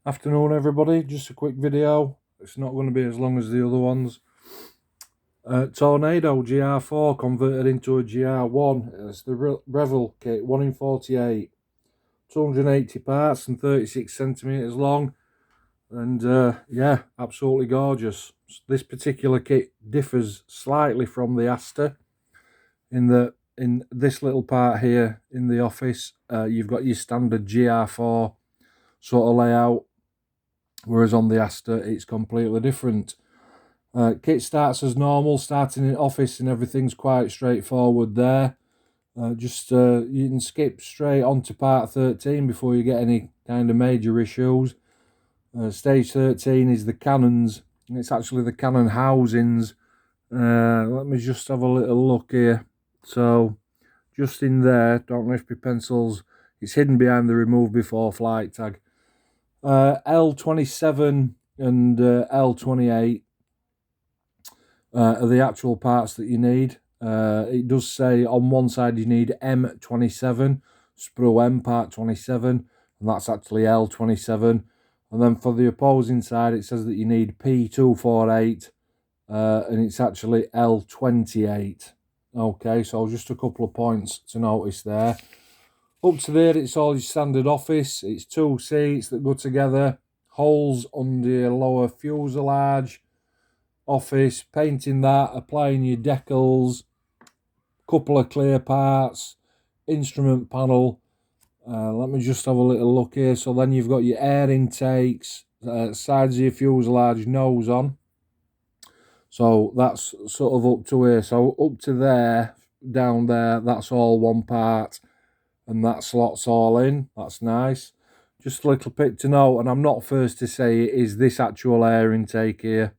Afternoon everybody, just a quick video. It's not going to be as long as the other ones. Tornado GR4 converted into a GR1. It's the Revell kit, 1 in 48, 280 parts and 36 centimeters long, and yeah, absolutely gorgeous. This particular kit differs slightly from the Aster in that in this little part here in the office, you've got your standard GR4 sort of layout, whereas on the Aster it's completely different. Kit starts as normal, starting in office, and everything's quite straightforward there. You can skip straight on to part 13 before you get any kind of major issues. Stage 13 is the cannons, and it's actually the cannon housings. Let me just have a little look here. So just in there, don't lift your pencils, it's hidden behind the remove before flight tag. L27 and L28 are the actual parts that you need. It does say on one side you need M27, sprue M part 27, and that's actually L27. And then for the opposing side, it says that you need P248, and it's actually L28. Okay, so just a couple of points to notice there. Up to there, it's all your standard office. It's 2 seats that go together, holes under your lower fuselage, office, painting that, applying your decals, couple of clear parts, instrument panel. Let me just have a little look here. So then you've got your air intakes, sides of your fuselage, nose on. So that's sort of up to here. So up to there, down there, that's all one part, and that slots all in. That's nice. Just a little bit to note, and I'm not first to say it, is this actual air intake here.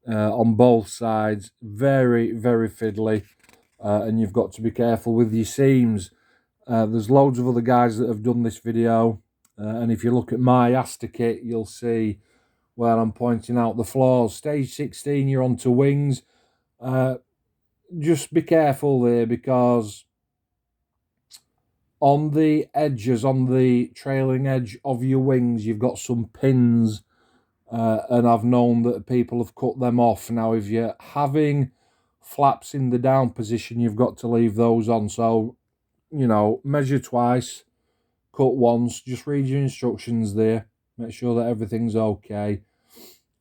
On both sides, very fiddly, and you've got to be careful with your seams. There's loads of other guys that have done this video, and if you look at my Aster kit, you'll see where I'm pointing out the flaws. Stage 16, you're onto wings. Just be careful there, because on the edges, on the trailing edge of your wings, you've got some pins. And I've known that people have cut them off. Now, if you're having flaps in the down position, you've got to leave those on. So, you know, measure twice, cut once, just read your instructions there. Make sure that everything's okay.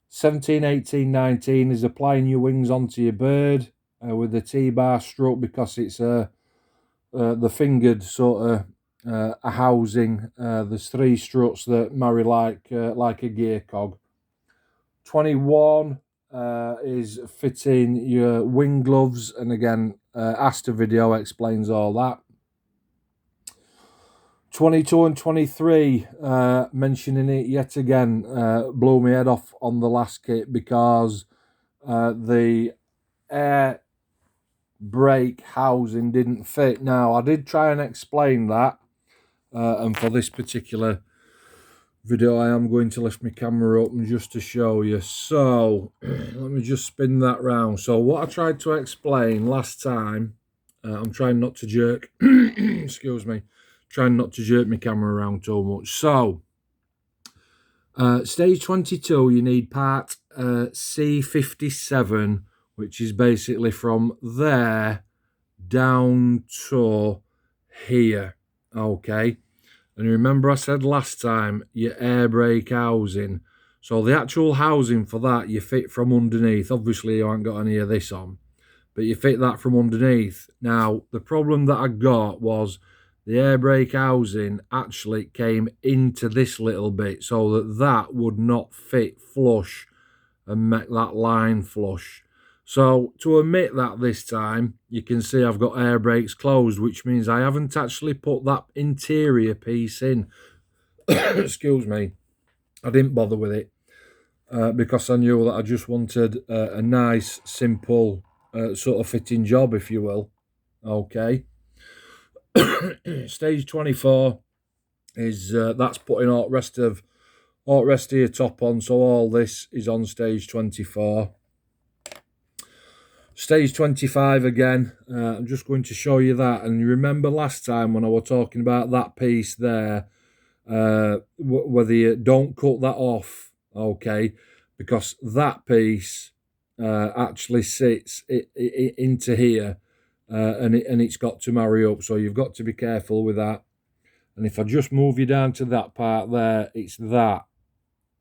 17, 18, 19 is applying your wings onto your bird with the T-bar strut, because it's the fingered sort of a housing. There's 3 struts that marry like a gear cog. 21 is fitting your wing gloves, and again, Aster video explains all that. 22 and 23, mentioning it yet again, blew my head off on the last kit, because the air brake housing didn't fit. Now, I did try and explain that, and for this particular video I am going to lift my camera up and just to show you. So let me just spin that round. So what I tried to explain last time, I'm trying not to jerk excuse me, trying not to jerk my camera around too much. So stage 22, you need part C57, which is basically from there down to here. Okay, and remember I said last time, your air brake housing. So the actual housing for that, you fit from underneath. Obviously, you haven't got any of this on, but you fit that from underneath. Now, the problem that I got was the air brake housing actually came into this little bit, so that would not fit flush and make that line flush. So to omit that this time, you can see I've got air brakes closed, which means I haven't actually put that interior piece in. Excuse me. I didn't bother with it because I knew that I just wanted a nice, simple sort of fitting job, if you will. Okay. Stage 24 is that's putting all the rest of your top on. So all this is on stage 24. Stage 25 again, I'm just going to show you that. And you remember last time when I was talking about that piece there, whether you don't cut that off, okay, because that piece actually sits into here, and it's got to marry up, so you've got to be careful with that. And if I just move you down to that part there, it's that,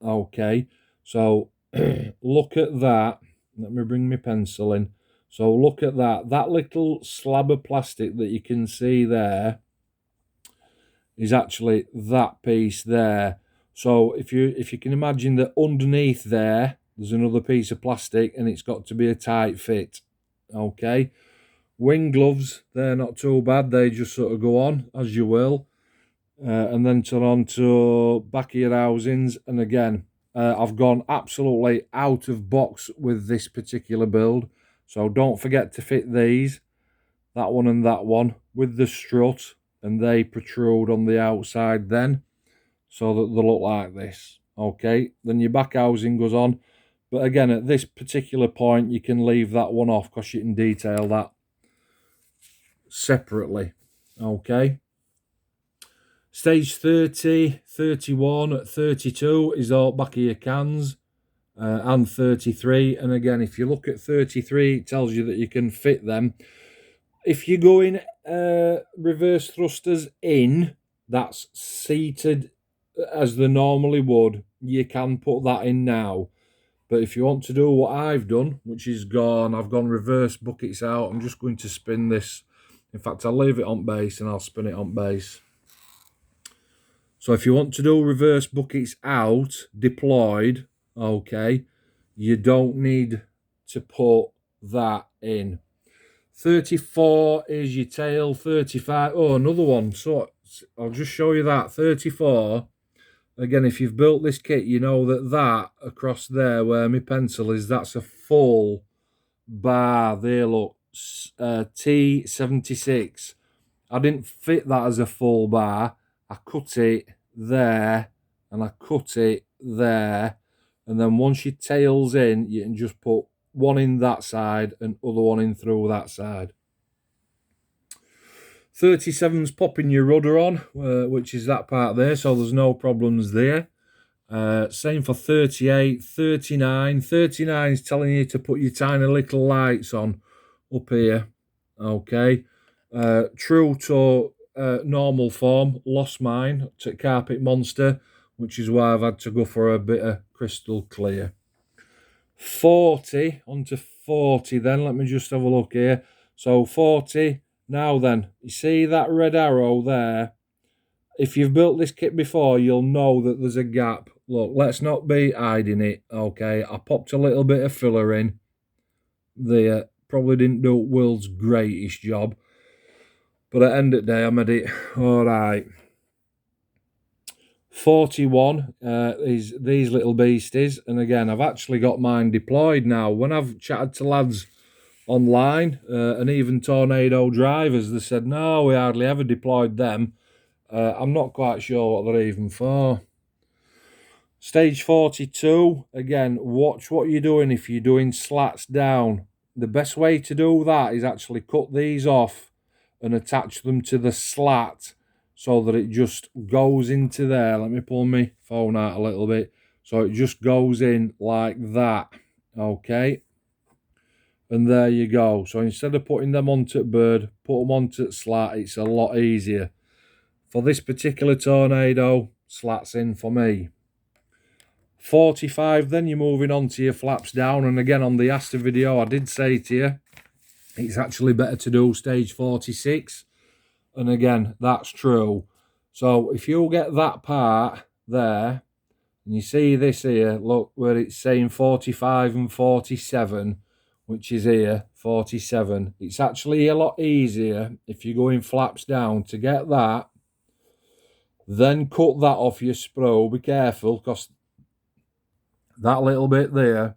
okay. So look at that. Let me bring my pencil in. So look at that. That little slab of plastic that you can see there is actually that piece there. So if you can imagine that underneath there's another piece of plastic, and it's got to be a tight fit. Okay. Wing gloves, they're not too bad. They just sort of go on as you will. And then turn on to back of your housings. And again, I've gone absolutely out of box with this particular build. So don't forget to fit these, that one and that one, with the strut. And they protrude on the outside then, so that they look like this. Okay, then your back housing goes on. But again, at this particular point, you can leave that one off because you can detail that separately. Okay. Stage 30, 31, 32 is all back of your cans, and 33. And again, if you look at 33, it tells you that you can fit them. If you're going reverse thrusters in, that's seated as they normally would, you can put that in now. But if you want to do what I've done, which is I've gone reverse buckets out. I'm just going to spin this. In fact, I'll leave it on base and I'll spin it on base. So if you want to do reverse buckets out, deployed, okay, you don't need to put that in. 34 is your tail, 35, oh, another one. So I'll just show you that, 34. Again, if you've built this kit, you know that across there where my pencil is, that's a full bar. There, look, T76. I didn't fit that as a full bar. I cut it there, and I cut it there. And then once your tail's in, you can just put one in that side and other one in through that side. 37's popping your rudder on, which is that part there, so there's no problems there. Same for 38, 39. 39 is telling you to put your tiny little lights on up here. Okay. True to normal form, lost mine to Carpet Monster, which is why I've had to go for a bit of crystal clear. 40, onto 40 then. Let me just have a look here. So 40. Now then, you see that red arrow there? If you've built this kit before, you'll know that there's a gap. Look, let's not be hiding it, okay? I popped a little bit of filler in there. Probably didn't do world's greatest job. But at the end of the day, I made it all right. 41 is these little beasties. And again, I've actually got mine deployed now. When I've chatted to lads online, and even Tornado drivers, they said, no, we hardly ever deployed them. I'm not quite sure what they're even for. Stage 42, again, watch what you're doing if you're doing slats down. The best way to do that is actually cut these off and attach them to the slat so that it just goes into there. Let me pull my phone out a little bit. So it just goes in like that, okay? And there you go. So instead of putting them onto bird, put them onto slat. It's a lot easier. For this particular Tornado, slats in for me. 45, then you're moving on to your flaps down. And again, on the Asta video, I did say to you, it's actually better to do stage 46. And again, that's true. So if you get that part there, and you see this here, look where it's saying 45 and 47, which is here, 47. It's actually a lot easier if you're going flaps down to get that, then cut that off your sprue. Be careful, because that little bit there,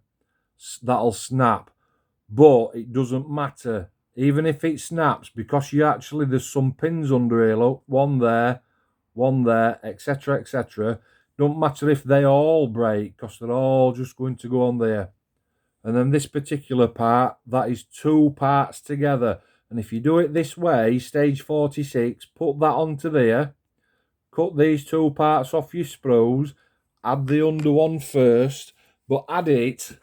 that'll snap. But it doesn't matter. Even if it snaps, because you actually, there's some pins under here, look, one there, etc., etc. Don't matter if they all break, because they're all just going to go on there. And then this particular part, that is two parts together. And if you do it this way, stage 46, put that onto there, cut these two parts off your sprues, add the under one first, but add it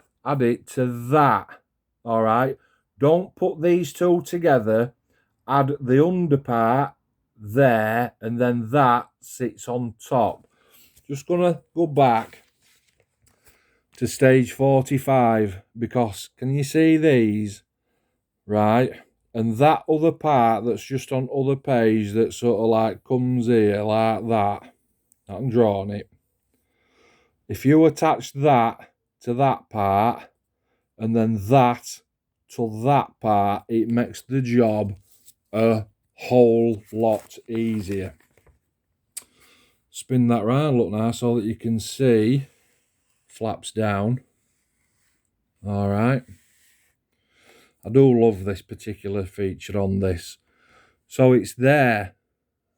to that, all right? Don't put these two together, add the under part there, and then that sits on top. Just gonna go back to stage 45, because can you see these, right? And that other part that's just on other page that sort of like comes here like that, I'm drawing it. If you attach that to that part and then that to that part, it makes the job a whole lot easier. Spin that round, look now, so that you can see flaps down. All right. I do love this particular feature on this. So it's there,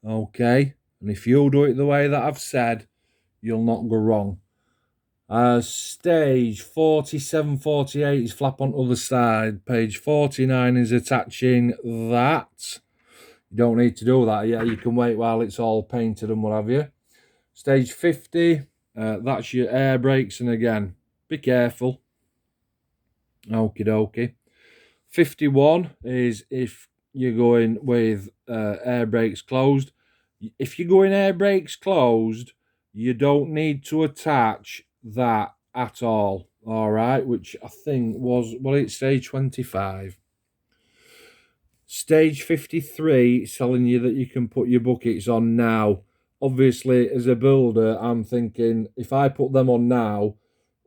okay? And if you do it the way that I've said, you'll not go wrong. Stage 47, 48 is flap on the other side. Page 49 is attaching that. You don't need to do that yet. You can wait while it's all painted and what have you. Stage 50, that's your air brakes. And again, be careful. Okie dokie. 51 is if you're going with air brakes closed. If you're going air brakes closed, you don't need to attach that at all. All right, which I think was, well, it's stage 25. Stage 53 is telling you that you can put your buckets on now. Obviously, as a builder, I'm thinking, if I put them on now,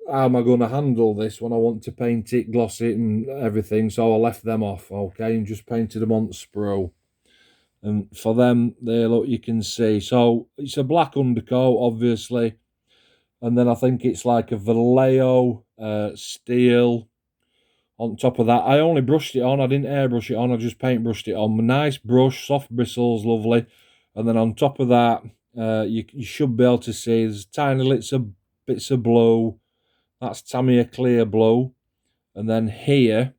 how am I going to handle this when I want to paint it, gloss it and everything? So I left them off, okay, and just painted them on sprue. And for them, there, look, you can see. So it's a black undercoat, obviously. And then I think it's like a Vallejo steel on top of that. I only brushed it on. I didn't airbrush it on. I just paintbrushed it on. Nice brush, soft bristles, lovely. And then on top of that, you should be able to see there's tiny bits of blue. That's Tamiya clear blue. And then here,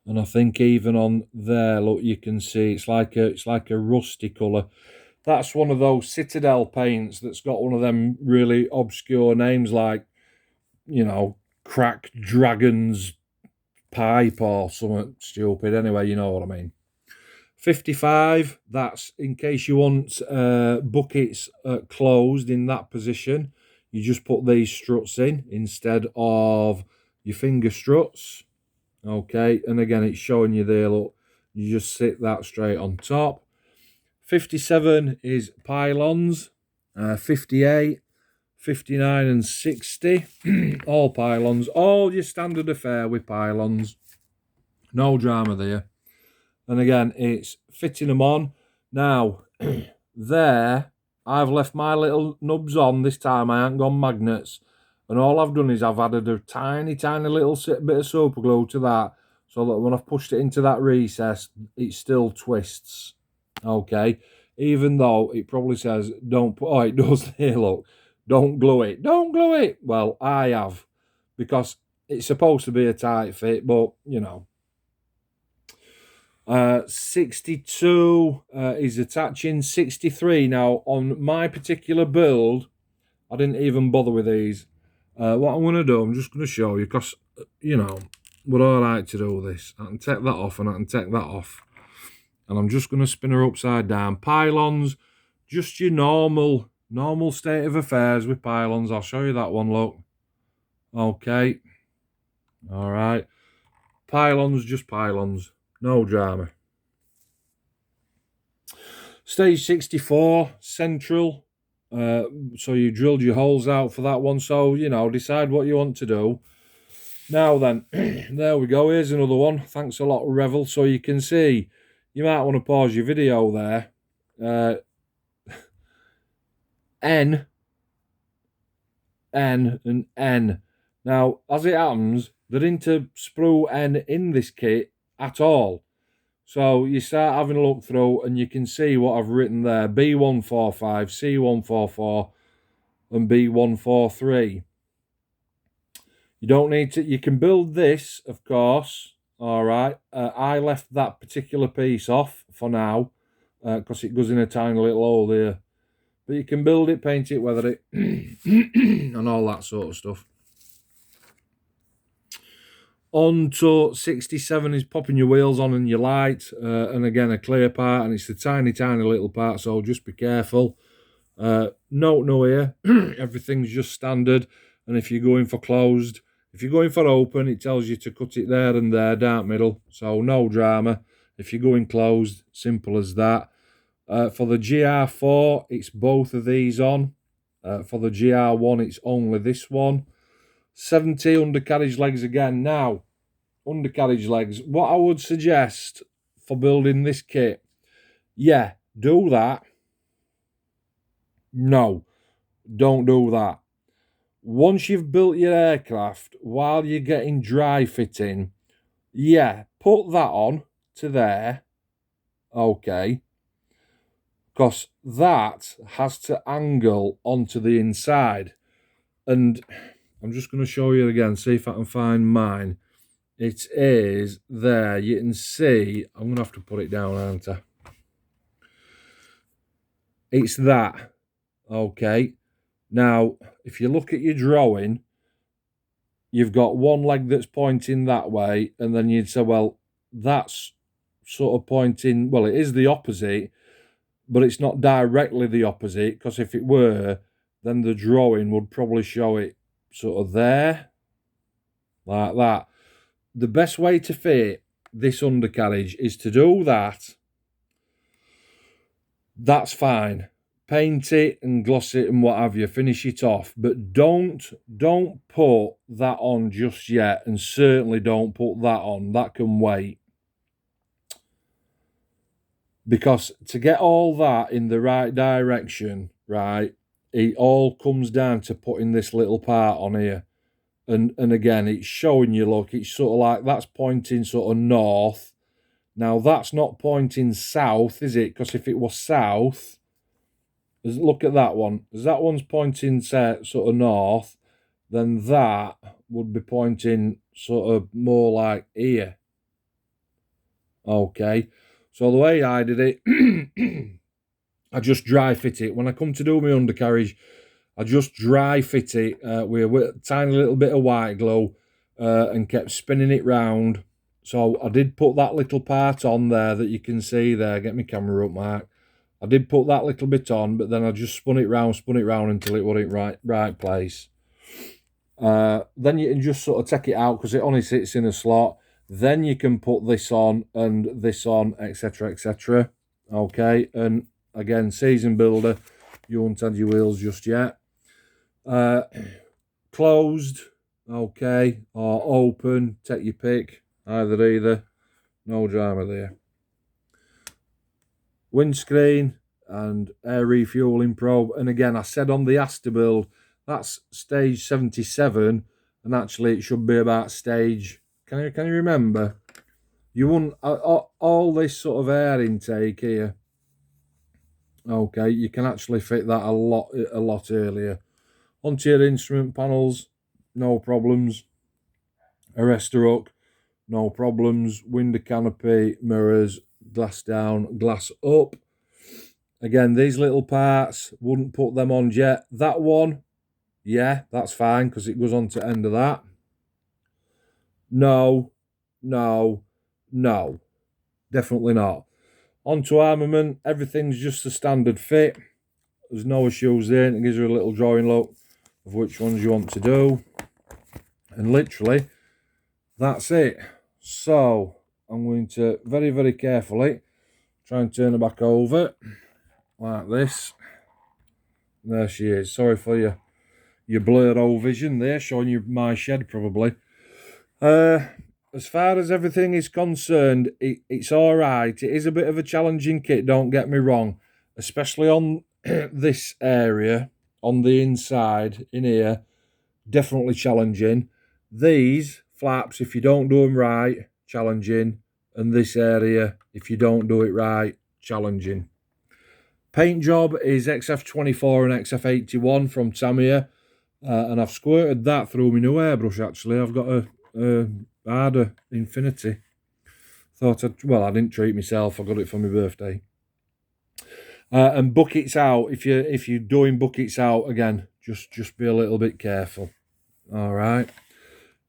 and I think even on there, look, you can see it's like a rusty colour. That's one of those Citadel paints that's got one of them really obscure names like, you know, Crack Dragon's Pipe or something stupid. Anyway, you know what I mean. 55, that's in case you want buckets closed in that position. You just put these struts in instead of your finger struts. Okay, and again, it's showing you there, look, you just sit that straight on top. 57 is pylons. 58, 59 and 60, all pylons. All your standard affair with pylons. No drama there. And again, it's fitting them on. Now, there, I've left my little nubs on this time. I haven't gone magnets. And all I've done is I've added a tiny, tiny little bit of super glue to that, so that when I've pushed it into that recess, it still twists. Okay, even though it probably says don't put, oh, it does here, look, don't glue it. Don't glue it. Well, I have, because it's supposed to be a tight fit, but, you know. 62 is attaching. 63, now, on my particular build, I didn't even bother with these. What I'm going to do, I'm just going to show you, because, you know, would I like to do this? I can take that off and I can take that off. And I'm just going to spin her upside down. Pylons, just your normal state of affairs with pylons. I'll show you that one, look. Okay. All right. Pylons, just pylons. No drama. Stage 64, central. So you drilled your holes out for that one. So, you know, decide what you want to do. Now then, there we go. Here's another one. Thanks a lot, Revell. So you can see, you might want to pause your video there. N, and N. Now, as it happens, there isn't a sprue N in this kit at all. So you start having a look through and you can see what I've written there. B145, C144, and B143. You don't need to, you can build this, of course. All right. I left that particular piece off for now. because it goes in a tiny little hole there. But you can build it, paint it, weather it, and all that sort of stuff. On to 67 is popping your wheels on and your light, and again a clear part, and it's a tiny little part, so just be careful. Note no here, everything's just standard, and if you're going for closed, if you're going for open, it tells you to cut it there and there, dark middle, so no drama. If you're going closed, simple as that. For the GR4, it's both of these on. For the GR1, it's only this one. 70 undercarriage legs again. Now, undercarriage legs, what I would suggest for building this kit, yeah, do that. No, don't do that. Once you've built your aircraft, while you're getting dry fitting, yeah, put that on to there, okay, because that has to angle onto the inside. And I'm just going to show you again, see if I can find mine. It is there. You can see, I'm going to have to put it down, aren't I? It's that. Okay. Now, if you look at your drawing, you've got one leg that's pointing that way, and then you'd say, well, that's sort of pointing, well, it is the opposite, but it's not directly the opposite, because if it were, then the drawing would probably show it sort of there, like that. The best way to fit this undercarriage is to do that. That's fine. Paint it and gloss it and what have you, finish it off, but don't put that on just yet, and certainly don't put that on. That can wait. Because to get all that in the right direction, right, it all comes down to putting this little part on here. And again, it's showing you, look, it's sort of like that's pointing sort of north. Now, that's not pointing south, is it? Because if it was south, look at that one. As that one's pointing sort of north, then that would be pointing sort of more like here. Okay. So the way I did it, I just dry fit it. When I come to do my undercarriage, I just dry fit it with a tiny little bit of white glue and kept spinning it round. So I did put that little part on there that you can see there. Get my camera up, Mark. I did put that little bit on, but then I just spun it round until it was in right place. Then you can just sort of take it out because it only sits in a slot. Then you can put this on and this on, etc., etc. Okay, and again, season builder, you won't have your wheels just yet. Closed, okay, or open, take your pick, either, no drama there. Windscreen and air refueling probe, and again, I said on the Aster build, that's stage 77, and actually it should be about stage, can you remember? You wouldn't, all this sort of air intake here, okay, you can actually fit that a lot earlier. Onto your instrument panels, no problems. Arrestor hook, no problems. Window canopy, mirrors, glass down, glass up. Again, these little parts, wouldn't put them on yet. That one, yeah, that's fine because it goes on to the end of that. No, definitely not. Onto armament, everything's just a standard fit. There's no issues there, and it gives you a little drawing look of which ones you want to do. And literally, that's it. So, I'm going to very carefully try and turn her back over like this. There she is. Sorry for your blurred old vision there, showing you my shed probably. As far as everything is concerned, it's all right. It is a bit of a challenging kit, don't get me wrong, especially on this area, on the inside, in here, definitely challenging. These flaps, if you don't do them right, challenging, and this area, if you don't do it right, challenging. Paint job is XF24 and XF81 from Tamiya, and I've squirted that through my new airbrush actually. I've got a harder Infinity. I didn't treat myself, I got it for my birthday. And buckets out, if you're doing buckets out again, just be a little bit careful. All right.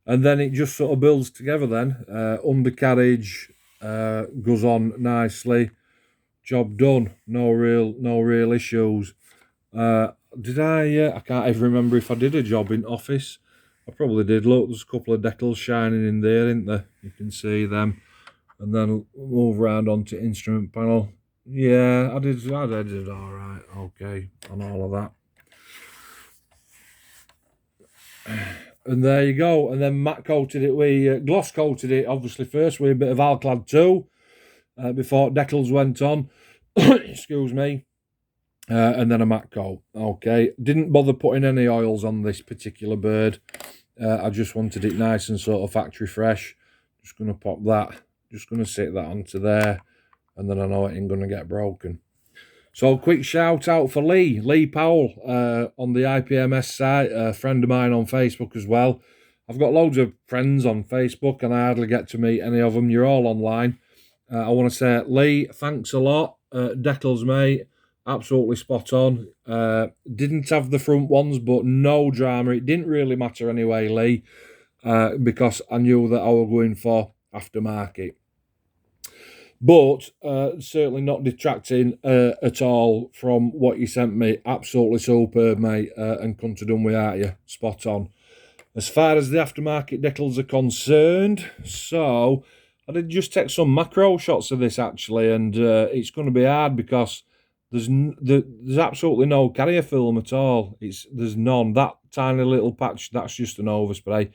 And then it just sort of builds together then. Undercarriage goes on nicely. Job done. No real issues. Did I can't even remember if I did a job in office. I probably did. Look, there's a couple of decals shining in there, isn't there? You can see them. And then move around onto instrument panel. Yeah, I did it all right. Okay, on all of that. And there you go. And then matte coated it. We gloss coated it, obviously, first with a bit of Alclad 2 before decals went on. Excuse me. And then a matte coat. Okay. Didn't bother putting any oils on this particular bird. I just wanted it nice and sort of factory fresh. Just going to pop that. Just going to sit that onto there. And then I know it ain't going to get broken. So quick shout out for Lee Powell on the IPMS site, a friend of mine on Facebook as well. I've got loads of friends on Facebook and I hardly get to meet any of them. You're all online. I want to say, Lee, thanks a lot. Decals, mate, absolutely spot on. Didn't have the front ones, but no drama. It didn't really matter anyway, Lee, because I knew that I was going for aftermarket. But certainly not detracting at all from what you sent me. Absolutely superb, mate, and couldn't have done without you. Spot on. As far as the aftermarket decals are concerned, so I did just take some macro shots of this actually, and it's going to be hard because there's absolutely no carrier film at all. There's none. That tiny little patch, that's just an overspray.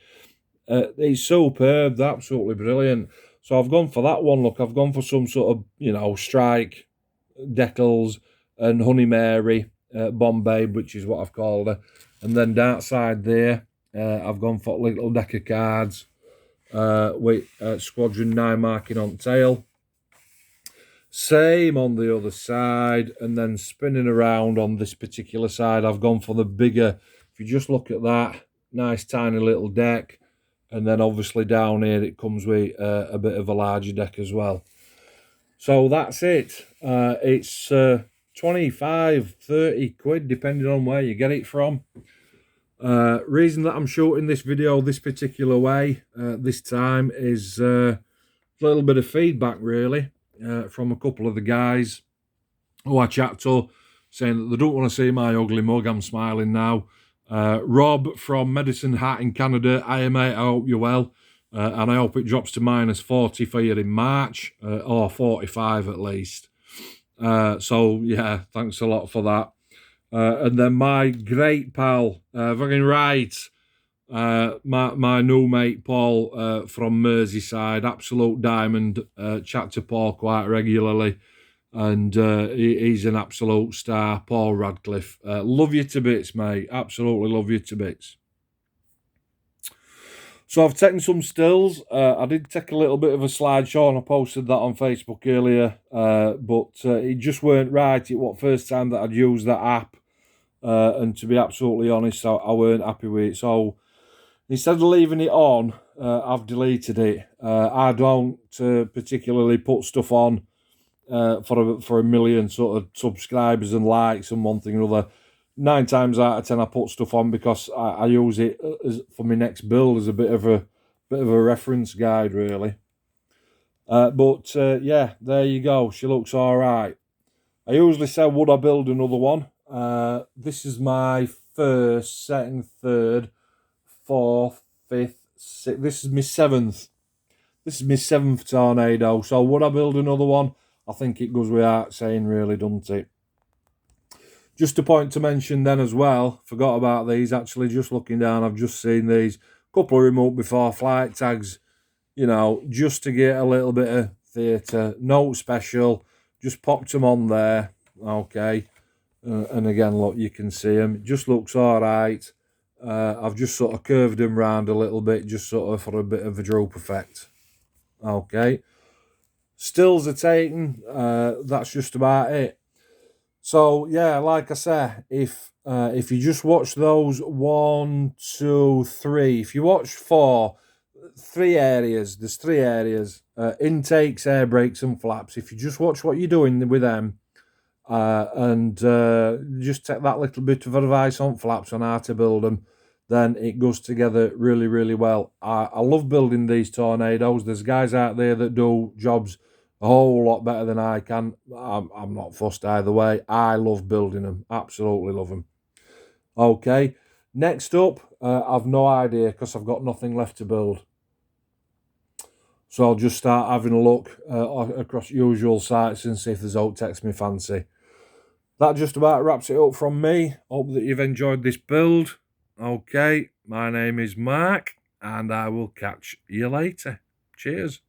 It's superb, absolutely brilliant. So I've gone for that one. Look, I've gone for some sort of, strike decals and Honey Mary Bombay, which is what I've called her. And then down side there, I've gone for little deck of cards with Squadron 9 marking on tail. Same on the other side, and then spinning around on this particular side, I've gone for the bigger. If you just look at that, nice tiny little deck. And then obviously down here it comes with a bit of a larger deck as well. So that's it. It's 25, 30 quid depending on where you get it from. Reason that I'm shooting this video this particular way this time is a little bit of feedback really from a couple of the guys who I chat to, saying that they don't want to see my ugly mug. I'm smiling now. Rob from Medicine Hat in Canada. Hi mate, I hope you're well, and I hope it drops to -40 for you in March, or 45 at least. So yeah, thanks a lot for that. And then my great pal, fucking right, my new mate Paul from Merseyside, absolute diamond. Chat to Paul quite regularly. And he's an absolute star, Paul Radcliffe. Love you to bits, mate. Absolutely love you to bits. So I've taken some stills. I did take a little bit of a slideshow and I posted that on Facebook earlier. But it just weren't right. It was the first time that I'd used that app. And to be absolutely honest, I weren't happy with it. So instead of leaving it on, I've deleted it. I don't particularly put stuff on for a million sort of subscribers and likes and one thing or another. 9 times out of 10 I put stuff on because I use it for my next build as a bit of a reference guide really. But yeah, there you go. She looks all right. I usually say, would I build another one? This is my first, second, third, fourth, fifth, sixth. This is my seventh. This is my 7th Tornado. So would I build another one? I think it goes without saying, really, doesn't it? Just a point to mention then as well, forgot about these, actually, just looking down, I've just seen these. Couple of remote before flight tags, just to get a little bit of theatre. No special, just popped them on there, okay. And again, look, you can see them. It just looks all right. I've just sort of curved them round a little bit, just sort of for a bit of a droop effect. Okay. Stills are taken. That's just about it. So yeah, like I said, if you just watch those 1, 2, 3, if you watch 3 areas, there's 3 areas: intakes, air brakes, and flaps. If you just watch what you're doing with them, and just take that little bit of advice on flaps on how to build them, then it goes together really, really well. I love building these tornadoes. There's guys out there that do jobs a whole lot better than I can. I'm not fussed either way. I love building them. Absolutely love them. Okay, next up, I've no idea because I've got nothing left to build. So I'll just start having a look across usual sites and see if there's out takes me fancy. That just about wraps it up from me. Hope that you've enjoyed this build. Okay, my name is Mark, and I will catch you later. Cheers.